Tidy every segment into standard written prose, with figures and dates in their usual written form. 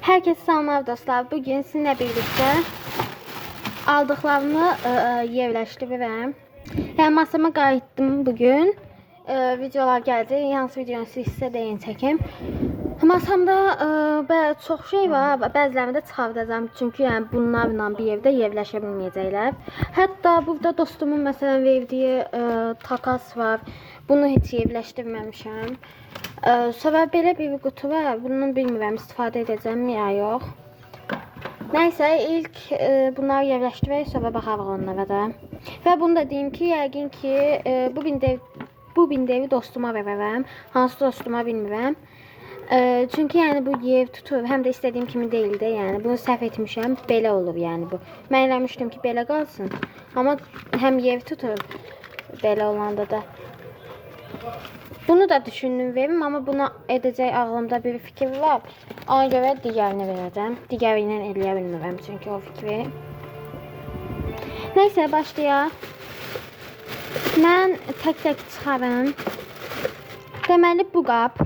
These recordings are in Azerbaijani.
Herkese selamlar dostlar. Bugün sizinle birlikte aldıklarımı yerleştiririm. Yani masama qayıtdım bugün. Videolar geldi. Yalnız videonu sizə deyin çəkim. Masamda çox şey var. Bəzilərini də çıxardacağım. Çünki yəni bunlarla bir evdə yerləşə bilməyəcəklər. Hətta burada dostumun məsələn verdiyi takas var. Bunu heç yerləşdirməmişəm. Sonra belə bir qutu var. Bunun bilmirəm istifadə edəcəm ya yox. Nəysə ilk bunları yerləşdirək, sonra baxarıq onlara da. Və bunu da deyim ki, yəqin ki bu bindevi dostuma verərəm. Hansı dostuma bilmirəm. Çünki yəni bu yer tutur, həm də istədiyim kimi deyil də, yəni bunu səhv etmişəm, belə olur yəni bu. Mən eləmişdim ki, belə qalsın. Amma həm yer tutur, belə olanda da. Bunu da düşündüm verim, amma buna edəcək ağlımda bir fikir var. Ona görə digərini verəcəm. Digəri ilə eləyə bilmirəm çünki o fikri. Nəysə, başlayaq. Mən tək-tək çıxarım. Deməli, bu qab.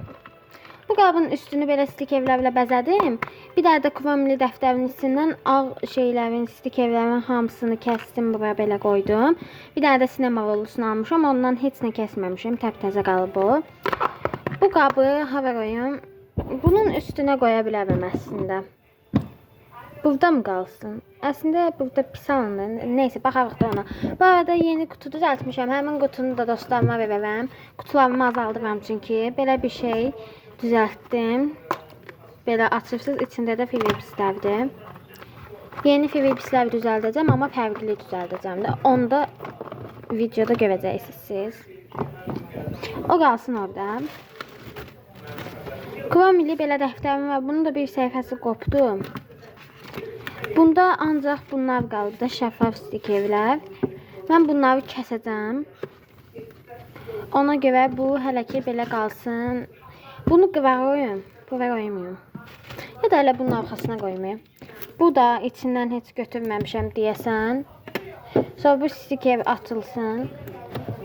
Bu qabın üstünü belə stikerlərlə bəzədim. Bir də kvamli dəftərin içindən ağ şeylərin, stikerlərin hamısını kəsdim, buraya belə qoydum. Bir də sinema rolusunu almışam, ondan heç nə kəsməmişim, təptəzə qalıb bu. Bu qabı hava qoyum. Bunun üstünə qoya bilərəm əslində. Burada mı qalsın? Əslində burada pis alınır. Neysə, baxarıq da ona. Bu arada yeni kutu düzəltmişəm. Həmin qutunu da dostlarıma verərəm. Qutularımı azaldıram çünki. Belə bir şey düzəltdim. Belə açırsız, içində də Philipslərdir. Yeni Philipslər düzəldəcəm, amma fərqli düzəldəcəm də. Onu da videoda görəcəksiniz siz. O qalsın orada. Kvamili belə dəftərim var. Bunun da bir səhifəsi qopdu. Bunda ancaq bunlar qaldı da, şəffaf stikerlər. Mən bunları kəsəcəm. Ona görə bu hələ ki belə qalsın. Bunu qoyum. Bura qoymayım. Ya da elə bunun arxasına qoymayım. Bu da içindən heç götürməmişəm deyəsən. Sonra bu stiker atılsın.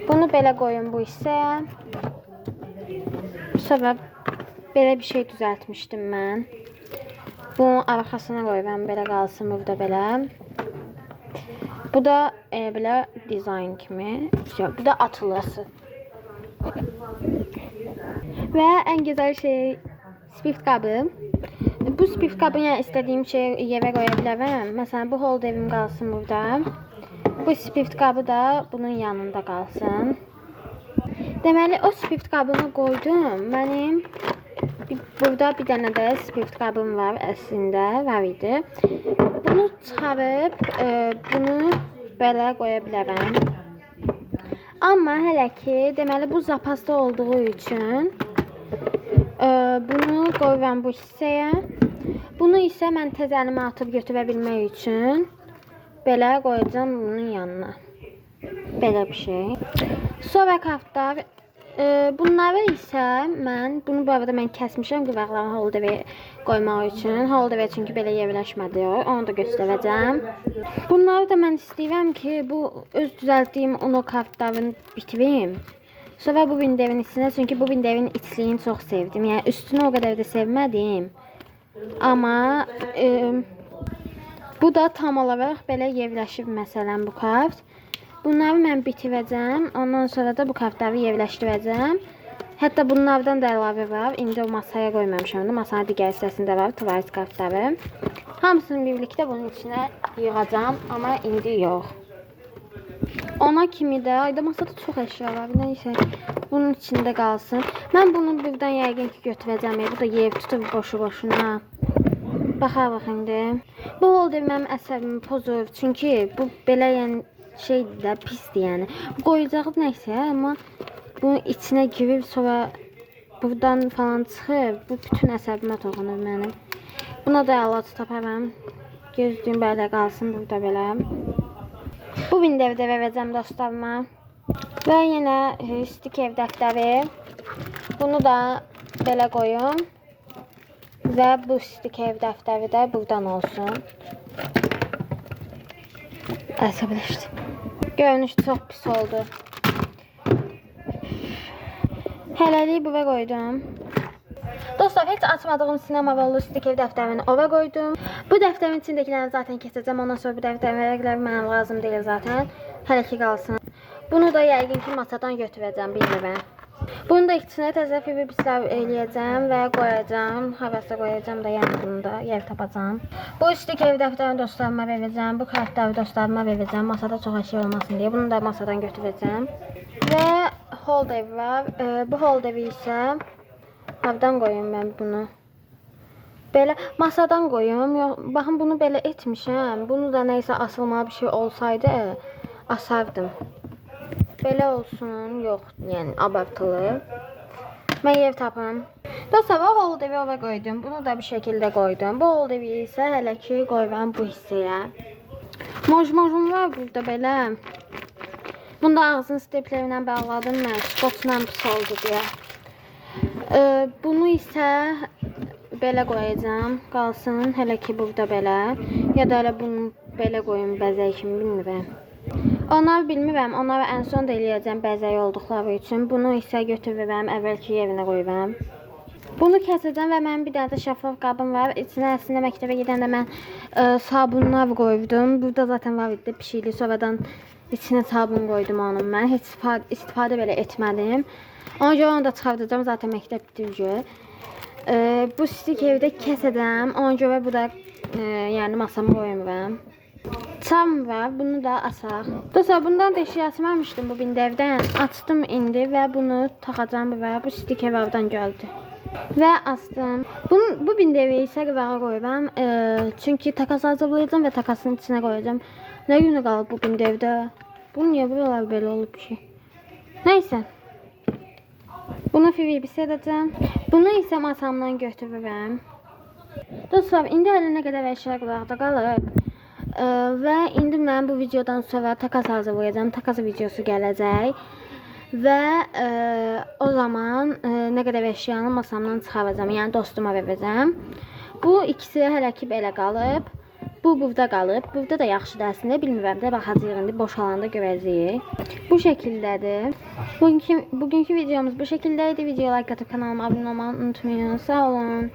Bunu belə qoyun bu hissəyə. Sonra belə bir şey düzəltmişdim mən. Bunu arxasına qoyuram, belə qalsın burada belə. Bu da belə dizayn kimi. Bu da atılası. Və ən gözəl şey spift qabı. Bu spift qabı yəni istədiyim şey yerə qoya bilərəm. Məsələn, bu holderim qalsın burada. Bu spift qabı da bunun yanında qalsın. Deməli, o spift qabını qoydum. Mənim burada bir dənə də spift qabım var əslində, var idi. Bunu çıxarıb, bunu belə qoya bilərəm. Amma hələ ki, deməli, bu zapasda olduğu üçün bunu qoyuram bu hissəyə. Bunu isə mən təzəlimi atıb götürə bilmək üçün belə qoyacağım bunun yanına. Belə bir şey. Sonra kartlar. Bunları isə mən, bunu bu arada mən kəsmişəm qıvaqlarını holdevə qoymaq üçün. Holdevə çünki belə yerləşmədi, onu da göstərəcəm. Bunları da mən istəyirəm ki, bu öz düzəltdiyim Uno kartlarını bitirim. Sonra bu bindevin içinə, çünki bu bindevin içliyini çox sevdim. Yəni üstünü o qədər də sevmədim. Amma bu da tam olaraq belə yerləşib məsələn bu kart. Bunları mən bitirəcəm. Ondan sonra da bu kartları yerləşdirəcəm. Hətta bunlardan da əlavə var. İndi o masaya qoymamışam da. Masanın digər hissəsində var Twice kartları. Hamısını birlikdə bunun içinə yığacağam. Amma indi yox. Ona kimi də, ayda masada çox əşya var. Neysə, bunun içində qalsın. Mən bunu buradan yəqin ki götürəcəm. Bu da yer tutur boşu-boşuna. Baxarıq indi. Bu holder mənim əsəbimi pozur. Çünki bu belə yəni şeydir də, pisdir yəni. Qoyacağız nəysə, amma bunun içinə girib sonra buradan falan çıxır. Bu bütün əsəbimə toxunur mənim. Buna da əlac taparam. Gözlüyüm belə qalsın burada belə. Bu bindevdə verəcəm dostlarıma. Və yenə stiker dəftəri. Bunu da belə qoyum. Və bu stiker dəftəri də buradan olsun. Əsəbləşdim. Görünüş çox pis oldu. Hələlik bura qoydum. Dostlar, Dostlar, heç açmadığım sinema və Lustig ev dəftərini ova qoydum. Bu dəftərin içindəkiləri zaten keçəcəm. Ondan sonra bu dəftərin vərəqləri mənə lazım deyil zaten. Hələ ki qalsın. Bunu da yəqin ki masadan götürəcəm, bilmirəm. Bunu da içinə təzə fibribislər eləyəcəm və qoyacam. Havasda qoyacam da yanında yer tapacam. Bu Lustig ev dəftərini dostlarıma verəcəm. Bu kartları dostlarıma verəcəm. Masada çox şey olmasın deyə. Bunu da masadan götürəcəm. Və holder var. Bu holderi isə hardan qoyum mən bunu? Belə masadan qoyum. Baxın, bunu belə etmişəm. Bunu da nəysə asılmalı bir şey olsaydı asardım. Belə olsun, yox, yəni abartılı. Mən yer tapım. Dostlar, o holderi ora qoydum. Bunu da bir şəkildə qoydum. Bu holderi isə hələ ki qoyuram bu hissəyə. Mojmojum var burada belə. Bunu da ağzını steplerlə bağladım mən. Skotla pis oldu deyə. Bunu isə belə qoyacam. Qalsın hələ ki burada belə. Ya da elə bunu belə qoyum bəzək kimi, bilmirəm. Onları bilmirəm. Onları ən son da eləyəcəm bəzək olduqları üçün. Bunu isə götürürəm, əvvəlki yerinə qoyuram. Bunu kəsəcəm və mənim bir dənə də şəffaf qabım var. İçinə əslində məktəbə gedəndə mən sabunlar qoydum. Burada zaten var idi pişikli. Sonradan içinə sabun qoydum onun mən. Heç istifadə belə etmədim. Ona görə onu da çıxardacağım. Zaten məktəb bitir. Bu stik evdə kəsəcəm. Ona görə bu da yəni masama qoymuram. Çam var. Bunu da asaq. Dostlar, bundan da şey açmamışdım bu bindevdən. Açdım indi və bunu taxacam və bu stik evdən gəldi. Və astım. Bu bindevi isə qıvağa qoyuram. Çünki takas hazırlayacağım və takasın içinə qoyacağım. Nə günü qalıb bu bindevdə? Bu niyə buralar belə olub ki? Nəysə. Bunu fibribis edəcəm. Bunu isə masamdan götürürəm. Dostlar, indi hələ nə qədər əşya qıvaqda qalıb. Və indi mən bu videodan sonra takas hazırlayacağım. Takas videosu gələcək. Və o zaman nə qədər əşyanı masamdan çıxaracağım. Yəni dostuma verəcəm. Bu ikisi hələ ki belə qalıb. Bu burada qalıb. Burada da yaxşıdır əslində. Bilmirəm də, baxacağıq indi boşalanda görəcəyik. Bu şəkildədir. Bugünkü videomuz bu şəkildəydi. Videoya like atıb kanalıma abunə olmayı unutmayın. Sağ olun.